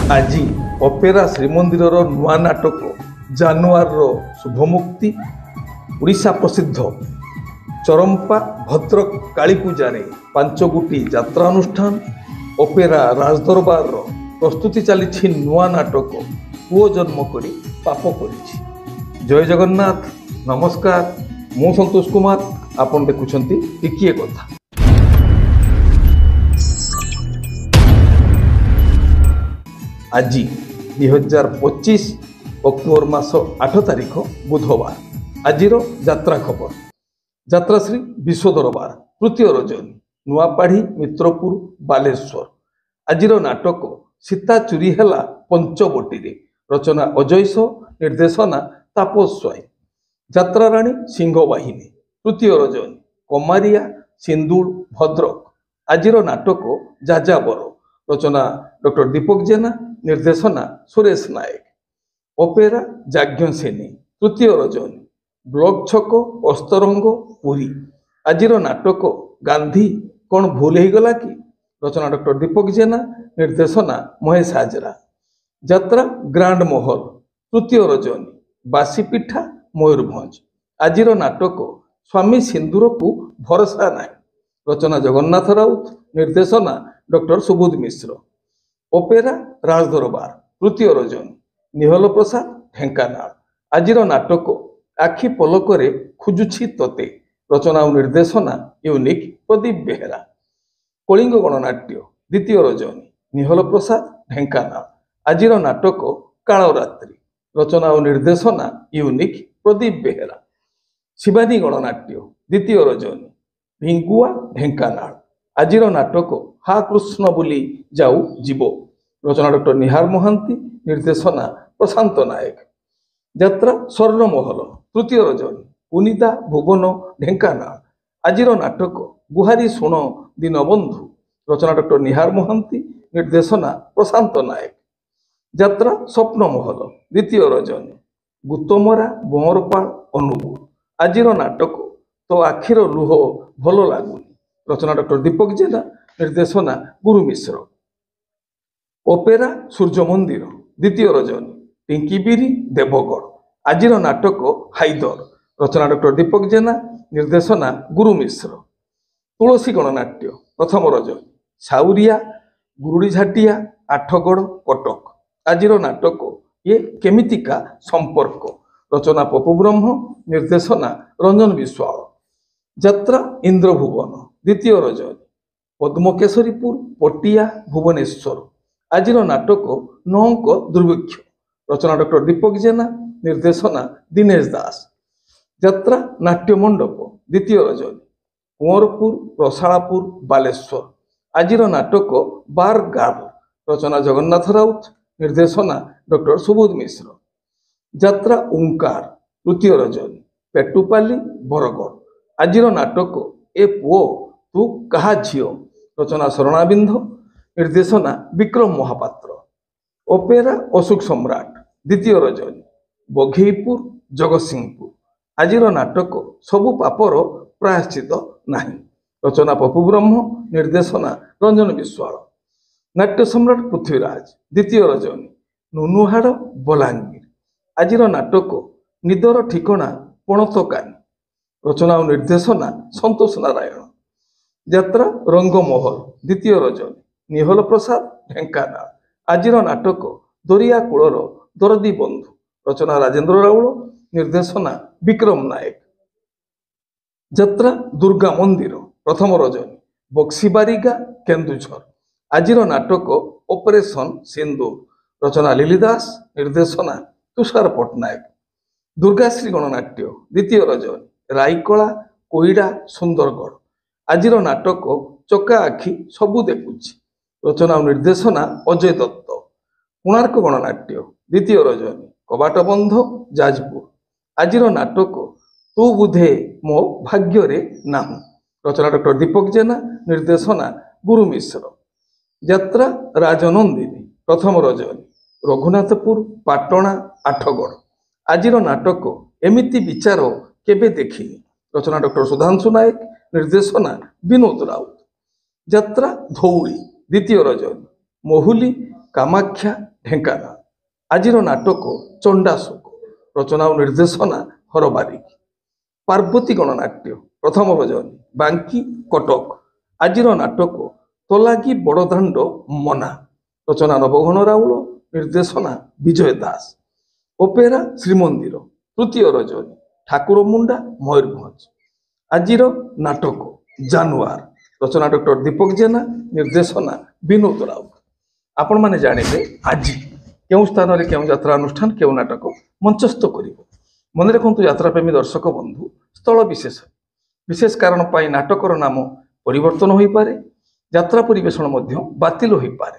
आज अपेरा श्रीमंदिर नुआ नाटक जानुआर शुभमुक्ति ओडिशा प्रसिद्ध चरंपा भद्रक काली पूजारे 5 गोटी यात्रा अनुष्ठान अपेरा राजदरबार प्रस्तुति चली नुआ नाटक पुओ जन्म करी पाप करी। जय जगन्नाथ नमस्कार मु संतोष कुमार आपन देखुछंती टिकिए कथा। आज 2025 अक्टोबर मास 8 तारिख बुधवार आज यात्रा खबर यात्रा श्री विश्व दरबार तृतीय रजनी नुआपाढ़ी मित्रपुर बालेश्वर आज नाटक सीता चुरी हेला पंचवटी रचना अजयस निर्देशना तापस स्वाई यात्रा राणी सिंहवाहिनी तृतीय रजनी कमारिया सिंदूल भद्रक आज नाटक जाजाबर रचना डॉक्टर दीपक जेना निर्देशना सुरेश नायक अपेरा जाज्ञसेनी तृतीय रजनी ब्लॉक छक अस्तरंग पुरी आज नाटक गांधी कौन भूल हो गला कि रचना डॉक्टर दीपक जेना निर्देशना महेश हाजरा यात्रा ग्रांड महल तृतीय रजनी बासीपिठा मयूरभंज आज नाटक स्वामी सिंदूर को भरोसा ना रचना जगन्नाथ राउत निर्देशना डॉक्टर सुबोध मिश्र अपेरा राजदरबार तृतीय रजनी निहल प्रसाद ढेंकानाल आज नाटक आखि पलकरे खुजुछि तोते रचना और निर्देशना यूनिक प्रदीप बेहेरा कलिंग गणनाट्य द्वितीय रजनी निहल प्रसाद ढेंकानाल आज नाटक कालरात्रि रचना और निर्देशना यूनिक प्रदीप बेहेरा शिवानी गणनाट्य द्वितीय रजनी भिंगुआ ढेंकानाल आज नाटक हा कृष्ण बोली जाऊ जीव रचना डॉक्टर निहार महांती निर्देशना प्रशांत नायक यात्रा स्वर्णमहल तृतीय रजनी पुनिता भुवन ढेंकानाल आज नाटक गुहारी शुण दीनबंधु रचना डॉक्टर निहार महांती निर्देशना प्रशांत नायक यात्रा स्वप्नमहल द्वितीय रजनी गुतमरा बोरपाल अनुगुल आज नाटक तो आखिर लुह भल लगुनि रचना डॉक्टर दीपक जेना निर्देशना गुरु मिश्र अपेरा सूर्य मंदिर द्वितीय रजनी टिंकीबिरी देवगढ़ आज नाटक हाइदर रचना डॉक्टर दीपक जेना निर्देशना गुरु मिश्र तुलसी गणनाट्य प्रथम रजनी साउरिया गुरुड़ीझाटिया आठगढ़ कटक आज नाटक ये केमितिका संपर्क रचना पपु ब्रह्म निर्देशना रंजन विश्वाल यात्रा इंद्रभुवन द्वितीय रजनी पद्मकेशरीपुर पटिया भुवनेश्वर आज नाटक नौक दुर्भिक्ष रचना डॉक्टर दीपक जेना निर्देशना दिनेश दास यात्रा नाट्य मंडप द्वितीय रजनी कुंवरपुर रसालापुर बालेश्वर आज नाटक बार गार्ल रचना जगन्नाथ राउत निर्देशना डॉक्टर सुबोध मिश्र यात्रा ओंकार तृतीय रजनी पेटुपाली बरगढ़ आज नाटक ए पुओ तू कहा झियो रचना शरणाबिंद निर्देशना विक्रम महापात्र अपेरा अशोक सम्राट द्वितीय रजनी बघेईपुर जगतसिंहपुर आज नाटक सबु पापर प्रायश्चित नहीं रचना पपु ब्रह्म निर्देशना रंजन विश्वाल नाट्य सम्राट पृथ्वीराज द्वितीय रजनी नुनुहाड़ बलांगीर आज नाटक निदर ठिकणा पणतकानी रचना और निर्देशना संतोष नारायण यात्रा रंगमहल द्वितीय रजनी निहल प्रसाद ढेंकानाल आज नाटक दरिया कूलर दरदी बंधु रचना राजेंद्र राउल निर्देशना विक्रम नायक यात्रा दुर्गा मंदिर प्रथम रजनी बक्सीबारिगा केन्दुझर आज नाटक ऑपरेशन सिंदूर रचना लिलीदास निर्देशना तुषार पट्टनायक दुर्गाश्री गणनाट्य द्वितीय रजनी रायकला कोईडा सुंदरगढ़ आज नाटक चका आखि सबू देखुछि रचना और निर्देशना अजय दत्त कोणार्क गणनाट्य द्वितीय रजनी कबाट बंध जाजपुर आज नाटक तू बुधे मो भाग्य रे नाहु रचना डॉक्टर दीपक जेना निर्देशना गुरु मिश्र यात्रा राजनंदिनी प्रथम रजनी रघुनाथपुर पाटणा आठगढ़ आज नाटक एमिति विचार केबे देखिनी रचना डॉक्टर सुधांशु नायक निर्देशना विनोद राउत यात्रा धौली द्वितीय रजनी मोहुली କାମାକ୍ଷା ଢେଙ୍କାନାଳ। ଆଜିର ନାଟକ ଚଣ୍ଡାଶୋକ। ରଚନା ଓ ନିର୍ଦ୍ଦେଶନା ହରବାରିକ। ପାର୍ବତୀ ଗଣନାଟ୍ୟ ପ୍ରଥମ ଭଜନୀ ବାଙ୍କି କଟକ। ଆଜିର ନାଟକ ତଲାଗି ବଡ଼ଦାଣ୍ଡ ମନା। ରଚନା ନବଘନ ରାଉଳ, ନିର୍ଦ୍ଦେଶନା ବିଜୟ ଦାସ। ଅପେରା ଶ୍ରୀମନ୍ଦିର ତୃତୀୟ ରଜନୀ ଠାକୁର ମୁଣ୍ଡା ମୟୂରଭଞ୍ଜ। ଆଜିର ନାଟକ ଜାନୁଆର। ରଚନା ଡକ୍ଟର ଦୀପକ ଜେନା, ନିର୍ଦ୍ଦେଶନା ବିନୋଦ ରାଉତ। ଆପଣମାନେ ଜାଣିବେ ଆଜି କେଉଁ ସ୍ଥାନରେ କେଉଁ ଯାତ୍ରା ଅନୁଷ୍ଠାନ କେଉଁ ନାଟକ ମଞ୍ଚସ୍ଥ କରିବ। ମନେ ରଖନ୍ତୁ ଯାତ୍ରାପ୍ରେମୀ ଦର୍ଶକ ବନ୍ଧୁ, ସ୍ଥଳ ବିଶେଷ କାରଣ ପାଇଁ ନାଟକର ନାମ ପରିବର୍ତ୍ତନ ହୋଇପାରେ, ଯାତ୍ରା ପରିବେଷଣ ମଧ୍ୟ ବାତିଲ ହୋଇପାରେ।